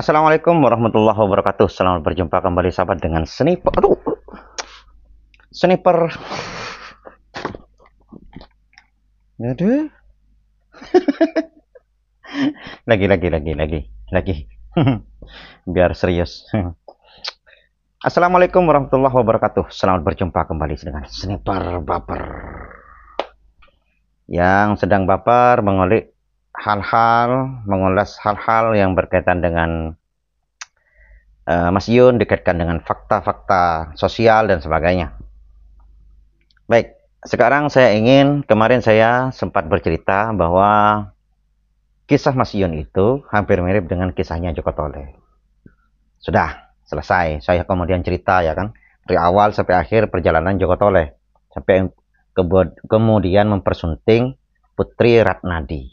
Assalamualaikum warahmatullahi wabarakatuh. Selamat berjumpa kembali sahabat dengan sniper. Aduh, sniper. Aduh. Lagi. Biar serius. Assalamualaikum warahmatullahi wabarakatuh. Selamat berjumpa kembali dengan sniper baper. Yang sedang baper mengulik mengulas hal-hal yang berkaitan dengan Mas Yun, dikaitkan dengan fakta-fakta sosial dan sebagainya. Baik, sekarang kemarin saya sempat bercerita bahwa kisah Mas Yun itu hampir mirip dengan kisahnya Joko Tole. Sudah selesai, saya kemudian cerita ya kan, dari awal sampai akhir perjalanan Joko Tole, sampai kemudian mempersunting Putri Ratnadi.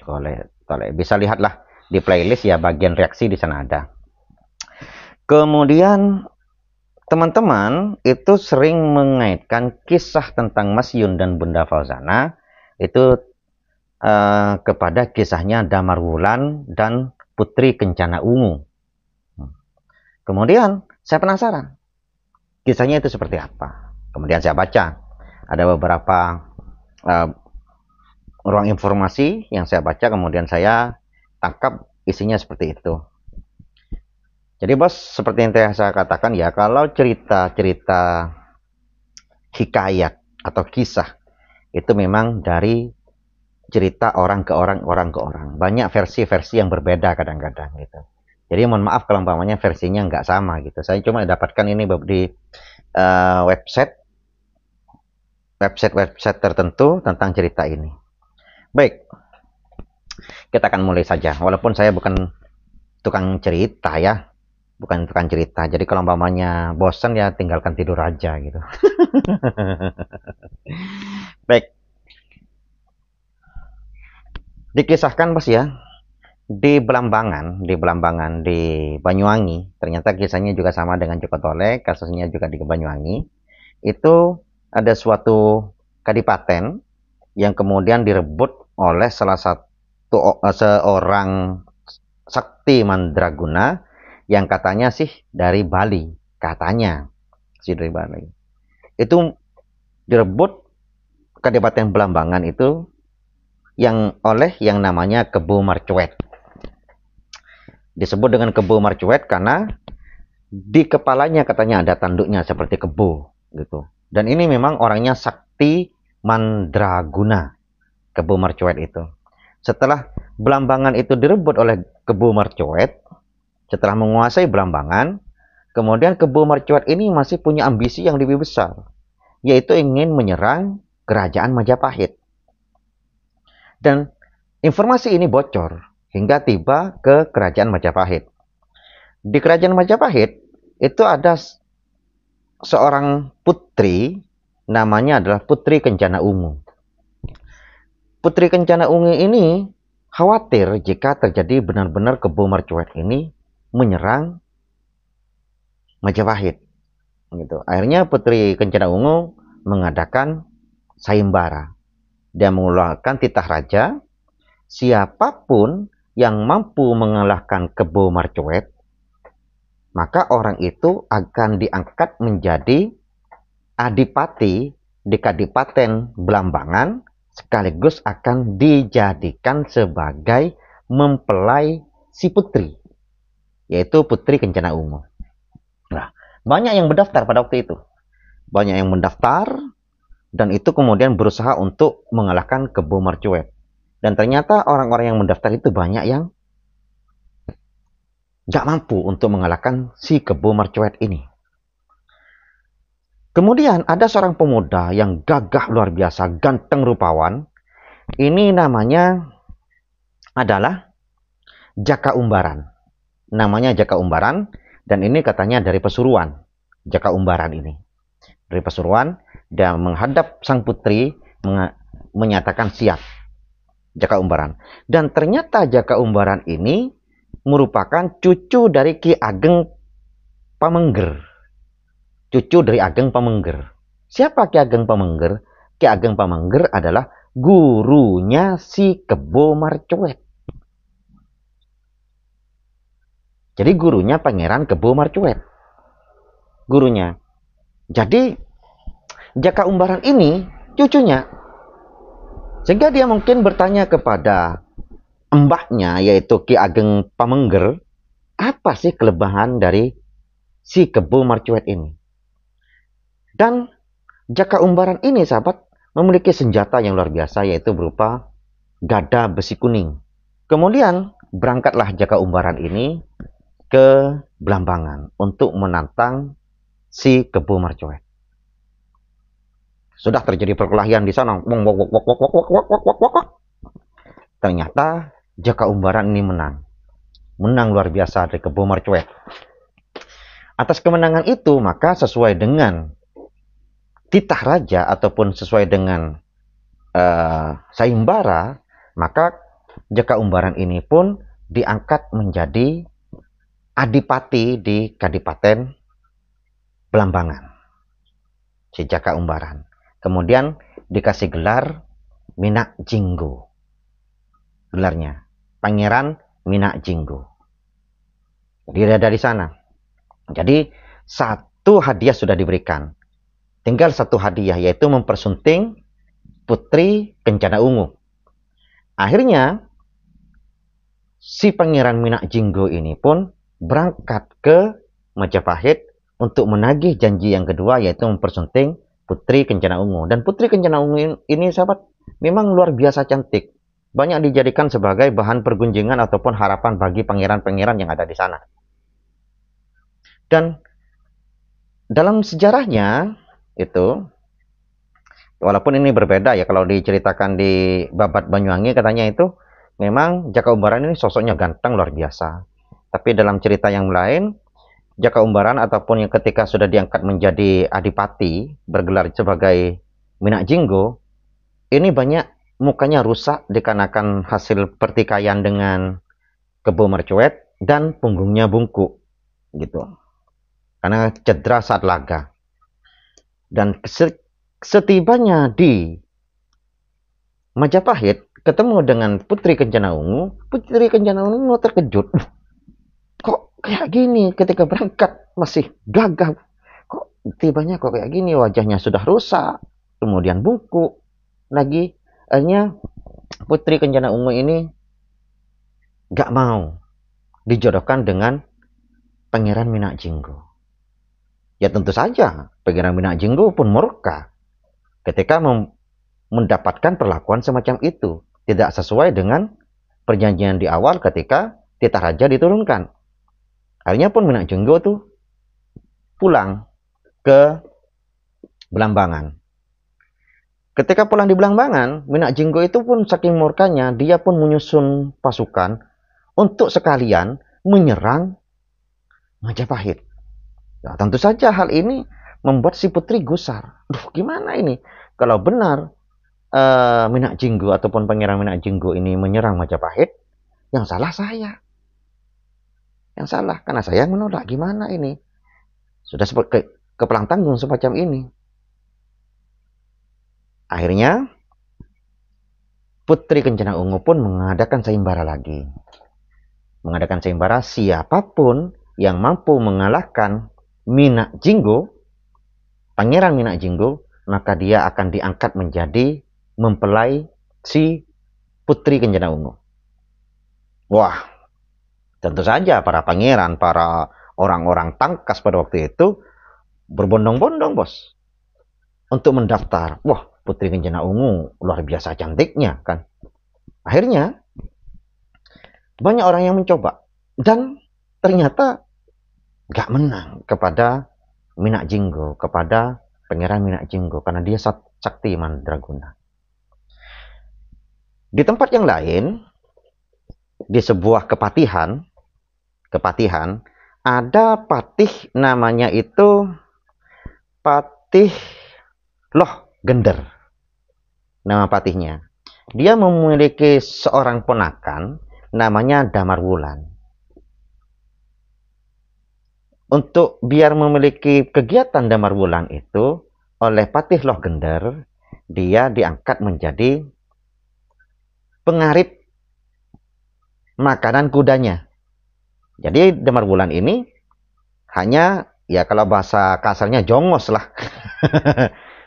Tole. Bisa lihatlah di playlist ya, bagian reaksi di sana ada. Kemudian teman-teman itu sering mengaitkan kisah tentang Mas Yun dan Bunda Fauzana itu kepada kisahnya Damar Wulan dan Putri Kencana Ungu. Kemudian saya penasaran kisahnya itu seperti apa. Kemudian saya baca, ada beberapa ruang informasi yang saya baca, kemudian saya tangkap isinya seperti itu. Jadi bos, seperti yang saya katakan ya, kalau cerita-cerita hikayat atau kisah itu memang dari cerita orang ke orang. Banyak versi-versi yang berbeda kadang-kadang gitu. Jadi mohon maaf kalau umpamanya versinya nggak sama gitu. Saya cuma dapatkan ini di website tertentu tentang cerita ini. Baik, kita akan mulai saja. Walaupun saya bukan tukang cerita ya, Jadi kalau umpamanya bosan ya tinggalkan tidur aja gitu. Baik, dikisahkan bos ya, di Belambangan di Banyuwangi. Ternyata kisahnya juga sama dengan Joko Tole, kasusnya juga di Banyuwangi. Itu ada suatu kadipaten yang kemudian direbut oleh seorang sakti mandraguna yang katanya sih dari Bali, itu direbut Kadipaten Belambangan itu oleh yang namanya Kebo Marcuet. Disebut dengan Kebo Marcuet karena di kepalanya katanya ada tanduknya seperti kebo gitu. Dan ini memang orangnya sakti mandraguna, Kebo Marcuet itu. Setelah Belambangan itu direbut oleh Kebo Marcuet, setelah menguasai Belambangan, kemudian Kebo Marcuet ini masih punya ambisi yang lebih besar, yaitu ingin menyerang kerajaan Majapahit. Dan informasi ini bocor hingga tiba ke kerajaan Majapahit. Di kerajaan Majapahit itu ada seorang putri, namanya adalah Putri Kencana Ungu. Putri Kencana Ungu ini khawatir jika terjadi benar-benar Kebo Marcuet ini menyerang Majapahit. Gitu. Akhirnya Putri Kencana Ungu mengadakan sayembara. Dia mengeluarkan titah raja, siapapun yang mampu mengalahkan Kebo Marcuet, maka orang itu akan diangkat menjadi adipati di Kadipaten Belambangan, sekaligus akan dijadikan sebagai mempelai si putri, yaitu Putri Kencana Ungu. Nah, banyak yang mendaftar pada waktu itu. Dan itu kemudian berusaha untuk mengalahkan Kebo Marcuet. Dan ternyata orang-orang yang mendaftar itu banyak yang nggak mampu untuk mengalahkan si Kebo Marcuet ini. Kemudian ada seorang pemuda yang gagah luar biasa, ganteng rupawan. Ini namanya adalah Jaka Umbaran. Namanya Jaka Umbaran, dan ini katanya dari Pasuruan. Jaka Umbaran ini dari Pasuruan, dan menghadap sang putri menyatakan siap. Jaka Umbaran. Dan ternyata Jaka Umbaran ini merupakan cucu dari Ki Ageng Pamengger. Cucu dari Ageng Pamengger. Siapa Ki Ageng Pamengger? Ki Ageng Pamengger adalah gurunya si Kebo Marcuet. Jadi gurunya Pangeran Kebo Marcuet. Gurunya. Jadi Jaka Umbaran ini cucunya. Sehingga dia mungkin bertanya kepada mbahnya, yaitu Ki Ageng Pamengger, apa sih kelebihan dari si Kebo Marcuet ini? Dan Jaka Umbaran ini, sahabat, memiliki senjata yang luar biasa, yaitu berupa gada besi kuning. Kemudian berangkatlah Jaka Umbaran ini ke Blambangan untuk menantang si Kebo Marcuet. Sudah terjadi perkelahian di sana. Ternyata Jaka Umbaran ini menang. Menang luar biasa dari Kebo Marcuet. Atas kemenangan itu, maka sesuai dengan titah raja ataupun sesuai dengan sayembara, maka Jaka Umbaran ini pun diangkat menjadi adipati di Kadipaten Blambangan. Si Jaka Umbaran. Kemudian dikasih gelar Minak Jinggo. Gelarnya Pangeran Minak Jinggo. Jadi dari sana. Jadi satu hadiah sudah diberikan. Tinggal satu hadiah, yaitu mempersunting Putri Kencana Ungu. Akhirnya si Pangeran Minak Jinggo ini pun berangkat ke Majapahit untuk menagih janji yang kedua, yaitu mempersunting Putri Kencana Ungu. Dan Putri Kencana Ungu ini, sahabat, memang luar biasa cantik. Banyak dijadikan sebagai bahan pergunjingan ataupun harapan bagi pangeran-pangeran yang ada di sana. Dan dalam sejarahnya itu, walaupun ini berbeda ya, kalau diceritakan di Babat Banyuwangi katanya itu memang Jaka Umbaran ini sosoknya ganteng luar biasa. Tapi dalam cerita yang lain, Jaka Umbaran ataupun yang ketika sudah diangkat menjadi adipati, bergelar sebagai Minak Jinggo, ini banyak mukanya rusak dikarenakan hasil pertikaian dengan Kebo Marcuet dan punggungnya bungkuk gitu. Karena cedera saat laga. Dan setibanya di Majapahit ketemu dengan Putri Kencana Ungu, Putri Kencana Ungu terkejut. Kok kayak gini ketika berangkat masih gagah? Kok tibanya kok kayak gini, wajahnya sudah rusak, kemudian bungkuk lagi. Akhirnya Putri Kencana Ungu ini gak mau dijodohkan dengan Pangeran Minak Jinggo. Ya tentu saja Pangeran Minak Jinggo pun murka ketika mendapatkan perlakuan semacam itu. Tidak sesuai dengan perjanjian di awal ketika titah raja diturunkan. Akhirnya pun Minak Jinggo tuh pulang ke Blambangan. Ketika pulang di Blambangan, Minak Jinggo itu pun saking murkanya, dia pun menyusun pasukan untuk sekalian menyerang Majapahit. Nah, tentu saja hal ini membuat si putri gusar. Duh, gimana ini? Kalau benar Minak Jinggo ataupun Pangeran Minak Jinggo ini menyerang Majapahit, yang salah saya. Yang salah, karena saya yang menolak. Gimana ini? Sudah kepelang tanggung semacam ini. Akhirnya, Putri Kencana Ungu pun mengadakan sayembara lagi. Mengadakan sayembara, siapapun yang mampu mengalahkan Minak Jinggo, Pangeran Minak Jinggo, maka dia akan diangkat menjadi mempelai si Putri Kencana Ungu. Wah, tentu saja para pangeran, para orang-orang tangkas pada waktu itu berbondong-bondong, bos, untuk mendaftar. Wah, Putri Kencana Ungu luar biasa cantiknya kan. Akhirnya banyak orang yang mencoba dan ternyata gak menang kepada Minak Jinggo, kepada Pangeran Minak Jinggo, karena dia sakti mandraguna. Di tempat yang lain, di sebuah kepatihan, ada patih namanya itu Patih Loh Gender. Nama patihnya. Dia memiliki seorang ponakan namanya Damar Wulan. Untuk biar memiliki kegiatan Damar Wulan itu, oleh Patih Loh Gender, dia diangkat menjadi pengarip makanan kudanya. Jadi Damar Wulan ini hanya, ya kalau bahasa kasarnya jongos lah.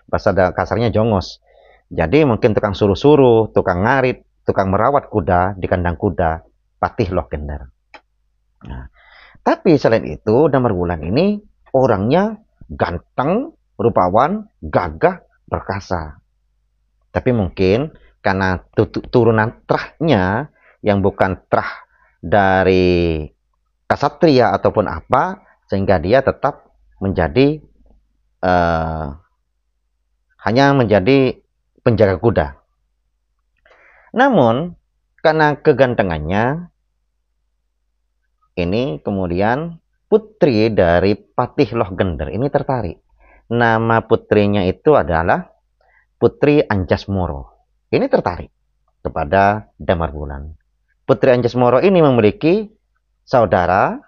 Bahasa kasarnya jongos. Jadi mungkin tukang suruh-suruh, tukang ngarit, tukang merawat kuda di kandang kuda, Patih Loh Gender. Nah, tapi selain itu, Damar Wulan ini orangnya ganteng, rupawan, gagah, perkasa. Tapi mungkin karena turunan trahnya yang bukan trah dari kasatria ataupun apa, sehingga dia tetap menjadi hanya menjadi penjaga kuda. Namun karena kegantengannya ini, kemudian putri dari Patih Loh Gender ini tertarik. Nama putrinya itu adalah Putri Anjasmoro. Ini tertarik kepada Damar Wulan. Putri Anjasmoro ini memiliki saudara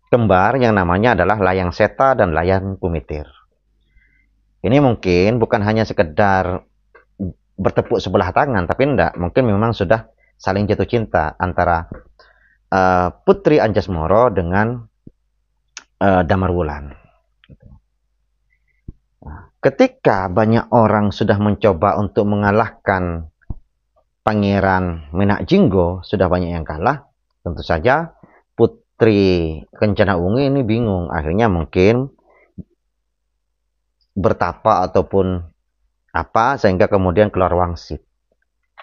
kembar yang namanya adalah Layang Seta dan Layang Kumitir. Ini mungkin bukan hanya sekedar bertepuk sebelah tangan, tapi enggak, mungkin memang sudah saling jatuh cinta antara Putri Anjasmoro dengan Damar Wulan. Nah, ketika banyak orang sudah mencoba untuk mengalahkan Pangeran Menak Jinggo, sudah banyak yang kalah, tentu saja Putri Kencana Ungu ini bingung. Akhirnya mungkin bertapa ataupun apa, sehingga kemudian keluar wangsit.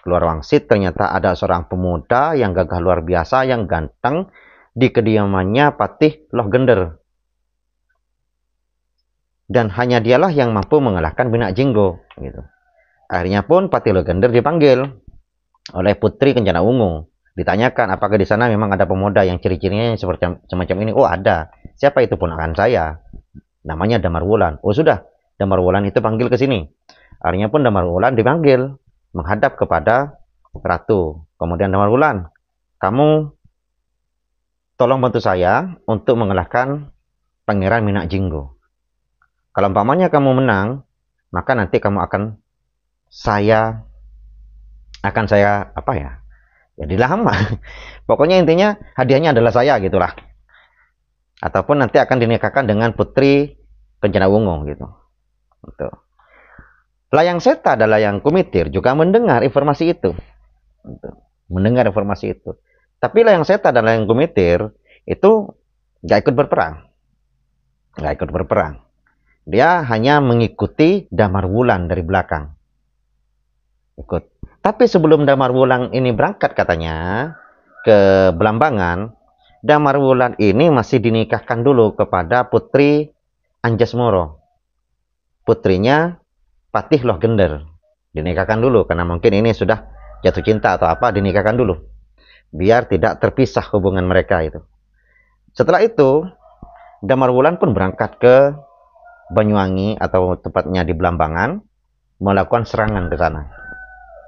Keluar wangsit, ternyata ada seorang pemuda yang gagah luar biasa, yang ganteng, di kediamannya Patih Loh Gender. Dan hanya dialah yang mampu mengalahkan Menak Jinggo. Gitu. Akhirnya pun Patih Loh Gender dipanggil oleh Putri Kencana Ungu. Ditanyakan apakah di sana memang ada pemuda yang ciri-cirinya seperti semacam ini. Oh ada. Siapa itu? Ponakan saya. Namanya Damar Wulan. Oh sudah. Damar Wulan itu panggil ke sini. Akhirnya pun Damar Wulan dipanggil menghadap kepada ratu. Kemudian Damar Wulan, kamu tolong bantu saya untuk mengalahkan Pangeran Menak Jinggo. Kalau umpamanya kamu menang, maka nanti kamu akan saya apa ya? Jadi lama. Pokoknya intinya hadiahnya adalah saya gitulah. Ataupun nanti akan dinikahkan dengan Putri Kencana Ungu gitu. Gitu. Layang Seta dan Layang Kumitir juga mendengar informasi itu. Mendengar informasi itu. Tapi Layang Seta dan Layang Kumitir itu gak ikut berperang. Gak ikut berperang. Dia hanya mengikuti Damar Wulan dari belakang. Ikut. Tapi sebelum Damar Wulan ini berangkat katanya ke Belambangan, Damar Wulan ini masih dinikahkan dulu kepada Putri Anjasmoro. Putrinya Patih Loh Gender. Dinikahkan dulu, karena mungkin ini sudah jatuh cinta atau apa, dinikahkan dulu. Biar tidak terpisah hubungan mereka itu. Setelah itu, Damar Wulan pun berangkat ke Banyuwangi atau tepatnya di Belambangan, melakukan serangan ke sana.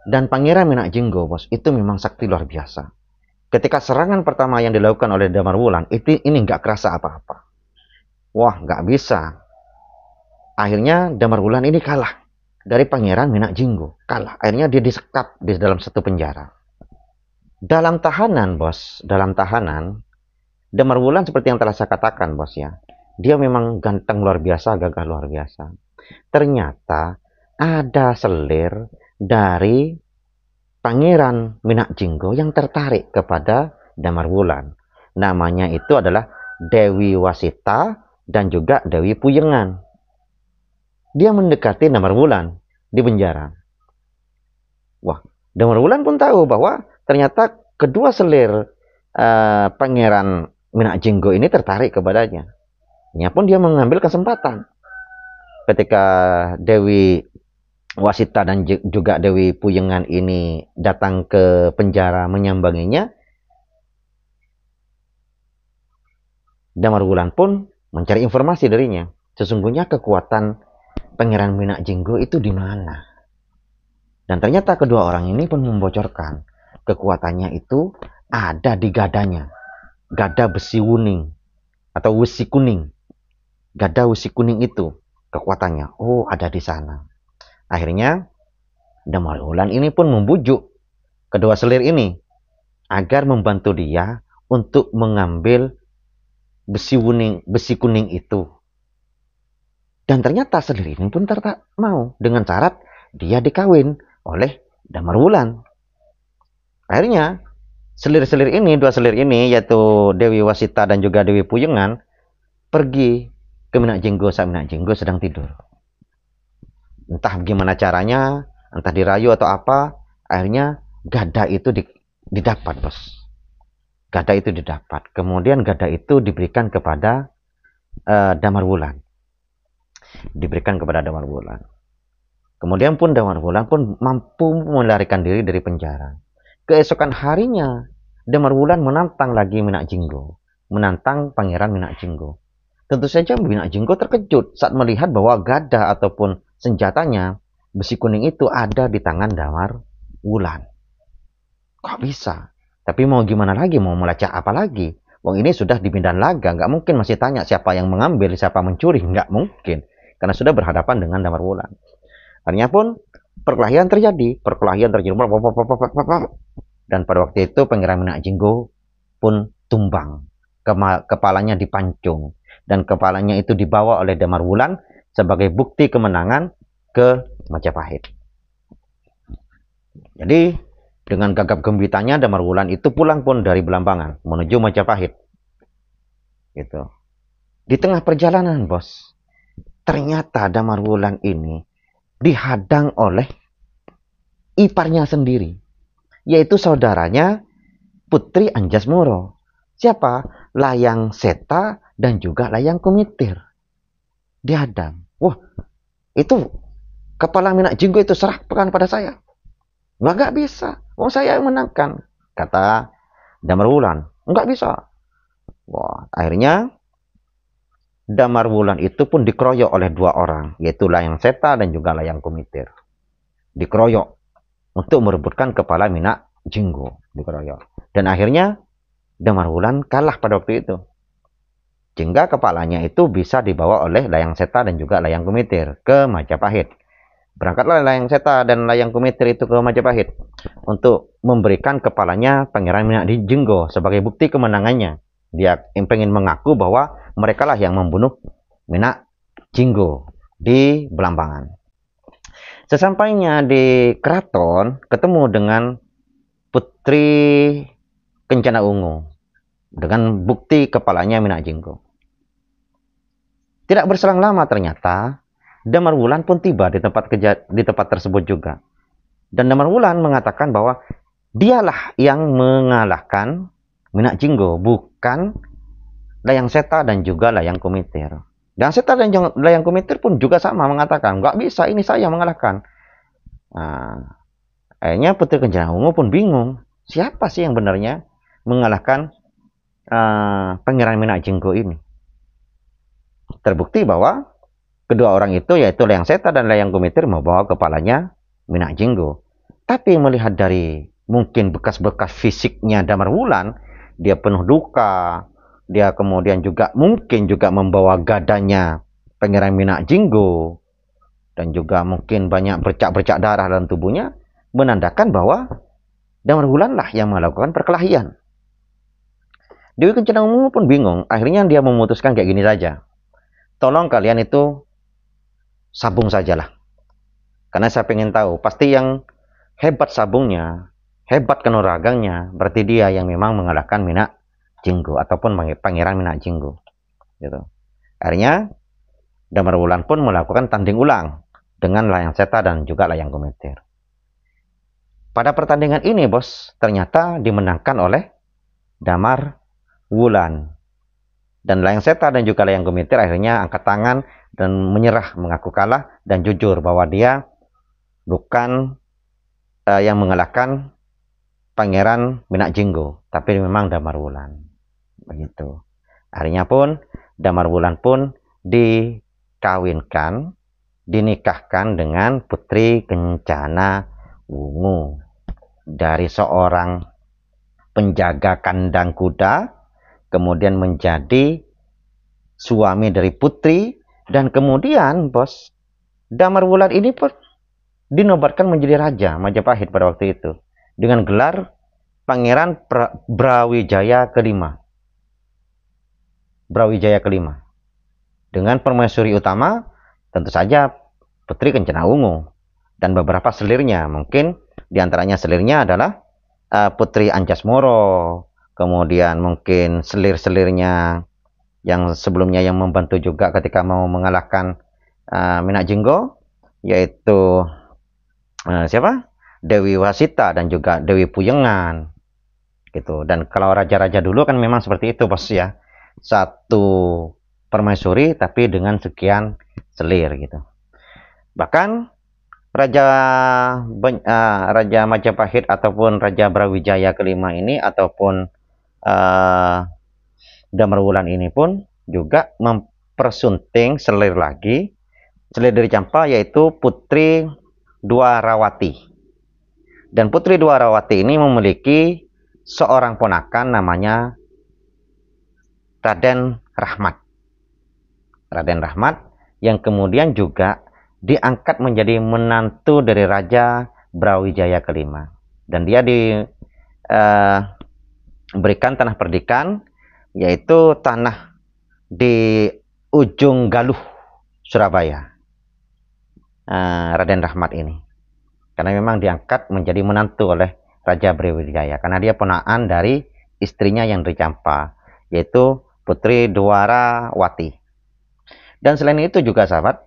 Dan Pangeran Menak Jinggo, bos, itu memang sakti luar biasa. Ketika serangan pertama yang dilakukan oleh Damar Wulan, ini nggak kerasa apa-apa. Wah, nggak bisa. Akhirnya Damar Wulan ini kalah dari Pangeran Menak Jinggo. Kalah. Akhirnya dia disekap di dalam satu penjara. Dalam tahanan, bos. Dalam tahanan, Damar Wulan seperti yang telah saya katakan, bos ya. Dia memang ganteng luar biasa, gagah luar biasa. Ternyata ada selir dari Pangeran Menak Jinggo yang tertarik kepada Damar Wulan. Namanya itu adalah Dewi Wasita dan juga Dewi Puyengan. Dia mendekati Damar Wulan di penjara. Wah, Damar Wulan pun tahu bahwa ternyata kedua selir Pangeran Menak Jinggo ini tertarik kepadanya. Nya pun dia mengambil kesempatan. Ketika Dewi Wasita dan juga Dewi Puyengan ini datang ke penjara menyambanginya, Damar Wulan pun mencari informasi darinya. Sesungguhnya kekuatan Pangeran Menak Jinggo itu di mana? Dan ternyata kedua orang ini pun membocorkan kekuatannya itu ada di gadanya. Gada besi kuning atau besi kuning. Gada besi kuning itu kekuatannya. Oh, ada di sana. Akhirnya Damar Wulan ini pun membujuk kedua selir ini agar membantu dia untuk mengambil besi kuning itu. Dan ternyata selir ini pun tak mau, dengan syarat dia dikawin oleh Damar Wulan. Akhirnya selir-selir ini, dua selir ini, yaitu Dewi Wasita dan juga Dewi Puyengan, pergi ke Minak Jinggo saat Minak Jinggo sedang tidur. Entah gimana caranya, entah dirayu atau apa, akhirnya gada itu didapat, bos. Gada itu didapat. Kemudian gada itu diberikan kepada Damar Wulan. Diberikan kepada Damar Wulan. Kemudian pun Damar Wulan pun mampu melarikan diri dari penjara. Keesokan harinya, Damar Wulan menantang lagi Minak Jinggo. Menantang Pangeran Minak Jinggo. Tentu saja Minak Jinggo terkejut saat melihat bahwa gada ataupun senjatanya, besi kuning itu ada di tangan Damar Wulan. Kok bisa? Tapi mau gimana lagi? Mau melacak apa lagi? Wong ini sudah di Medan Laga. Nggak mungkin masih tanya siapa yang mengambil, siapa mencuri. Nggak mungkin. Karena sudah berhadapan dengan Damar Wulan. Akhirnya pun perkelahian terjadi. Dan pada waktu itu Pangeran Minak Jinggo pun tumbang. Kepalanya dipancung. Dan kepalanya itu dibawa oleh Damar Wulan sebagai bukti kemenangan ke Majapahit. Jadi dengan gagap gembitanya Damar Wulan itu pulang pun dari Belambangan menuju Majapahit. Gitu. Di tengah perjalanan, bos, ternyata Damar Wulan ini dihadang oleh iparnya sendiri, yaitu saudaranya Putri Anjasmoro. Siapa? Layang Seta dan juga Layang Kumitir. Dihadang. Wah, itu kepala Minak Jinggo itu serahkan pada saya. Nggak bisa. Wong saya yang menangkan, kata Damar Wulan. Nggak bisa. Wah, akhirnya Damar Wulan itu pun dikeroyok oleh dua orang, yaitu Layang Seta dan juga Layang Kumitir. Dikeroyok untuk merebutkan kepala Minak Jinggo. Dikeroyok. Dan akhirnya Damar Wulan kalah pada waktu itu. Sehingga kepalanya itu bisa dibawa oleh Layang Seta dan juga Layang Kumitir ke Majapahit. Berangkatlah Layang Seta dan Layang Kumitir itu ke Majapahit untuk memberikan kepalanya Pangeran Minak Jinggo sebagai bukti kemenangannya. Dia ingin mengaku bahwa mereka lah yang membunuh Minak Jinggo di Belambangan. Sesampainya di keraton, ketemu dengan Putri Kencana Ungu dengan bukti kepalanya Minak Jinggo. Tidak berselang lama ternyata Damar Wulan pun tiba di tempat tersebut juga. Dan Damar Wulan mengatakan bahwa dialah yang mengalahkan Minak Jinggo, bukan Layang Seta dan juga Layang Kumitir. Dan Seta dan Layang Kumitir pun juga sama mengatakan, nggak bisa, ini saya mengalahkan. Nah, akhirnya Putri Kencana Ungu pun bingung, siapa sih yang benarnya mengalahkan Pangeran Minak Jinggo ini. Terbukti bahwa kedua orang itu, yaitu Layang Seta dan Layang Kumitir, membawa kepalanya Minak Jinggo. Tapi melihat dari mungkin bekas-bekas fisiknya Damar Wulan, dia penuh duka, dia kemudian juga mungkin juga membawa gadanya Pangeran Minak Jinggo, dan juga mungkin banyak bercak-bercak darah dalam tubuhnya, menandakan bahwa Damar Wulan lah yang melakukan perkelahian. Dewi Kencana Ungu pun bingung. Akhirnya dia memutuskan kayak gini saja. Tolong kalian itu sabung sajalah. Karena saya pengen tahu, pasti yang hebat sabungnya, hebat kanuraganya, berarti dia yang memang mengalahkan Minak Jinggo ataupun Pangeran Minak Jinggo. Gitu. Akhirnya Damar Wulan pun melakukan tanding ulang dengan Layang Seta dan juga Layang Kumitir. Pada pertandingan ini, bos, ternyata dimenangkan oleh Damar Wulan. Dan Layang Seta dan juga Layang Kumitir akhirnya angkat tangan dan menyerah, mengaku kalah dan jujur bahwa dia bukan yang mengalahkan Pangeran Minak Jinggo, tapi memang Damar Wulan. Begitu. Akhirnya pun Damar Wulan pun dikawinkan, dinikahkan dengan Putri Kencana Ungu dari seorang penjaga kandang kuda, kemudian menjadi suami dari Putri, dan kemudian bos, Damar Wulan ini pun dinobatkan menjadi raja Majapahit pada waktu itu dengan gelar Pangeran Brawijaya kelima. Brawijaya kelima. Dengan permaisuri utama tentu saja Putri Kencana Ungu dan beberapa selirnya. Mungkin diantaranya selirnya adalah Putri Anjasmoro, kemudian mungkin selir-selirnya yang sebelumnya yang membantu juga ketika mau mengalahkan Minak Jinggo, yaitu siapa? Dewi Wasita dan juga Dewi Puyengan gitu. Dan kalau raja-raja dulu kan memang seperti itu bos ya, satu permaisuri tapi dengan sekian selir gitu. Bahkan Raja Majapahit ataupun Raja Brawijaya kelima ini ataupun Damarwulan ini pun juga mempersunting selir lagi, selir dari Campa, yaitu Putri Dwarawati. Dan Putri Dwarawati ini memiliki seorang ponakan namanya Raden Rahmat. Raden Rahmat yang kemudian juga diangkat menjadi menantu dari Raja Brawijaya kelima. Dan dia diberikan tanah perdikan, yaitu tanah di ujung Galuh, Surabaya. Raden Rahmat ini. Karena memang diangkat menjadi menantu oleh Raja Brawijaya. Karena dia ponakan dari istrinya yang dari Campa, yaitu Putri Dwarawati. Dan selain itu juga sahabat,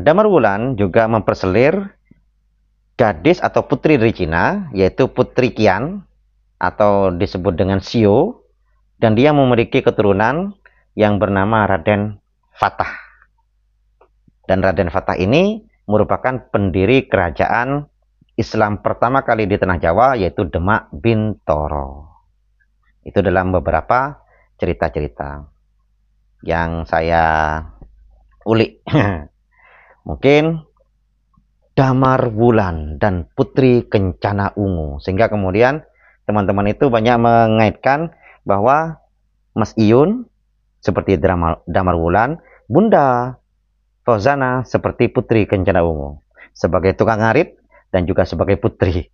Damarwulan juga memperselir gadis atau putri dari Cina, yaitu Putri Kian atau disebut dengan Sio, dan dia memiliki keturunan yang bernama Raden Fatah. Dan Raden Fatah ini merupakan pendiri kerajaan Islam pertama kali di Tanah Jawa, yaitu Demak Bintoro. Itu dalam beberapa cerita-cerita yang saya ulik. Mungkin Damarwulan dan Putri Kencana Ungu, sehingga kemudian teman-teman itu banyak mengaitkan bahwa Mas Iyun seperti Damarwulan, Bunda Fauzana seperti Putri Kencana Ungu, sebagai tukang ngarit dan juga sebagai putri.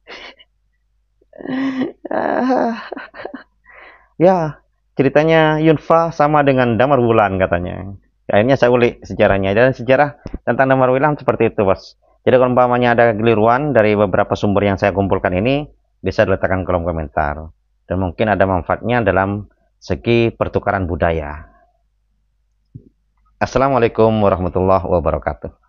Ya, ceritanya Yunfa sama dengan Damarwulan katanya. Akhirnya saya ulik sejarahnya, dan sejarah tentang Damarwulan seperti itu, bos. Jadi kalau umpamanya ada keliruan dari beberapa sumber yang saya kumpulkan ini, bisa diletakkan kolom komentar. Dan mungkin ada manfaatnya dalam segi pertukaran budaya. Assalamualaikum warahmatullahi wabarakatuh.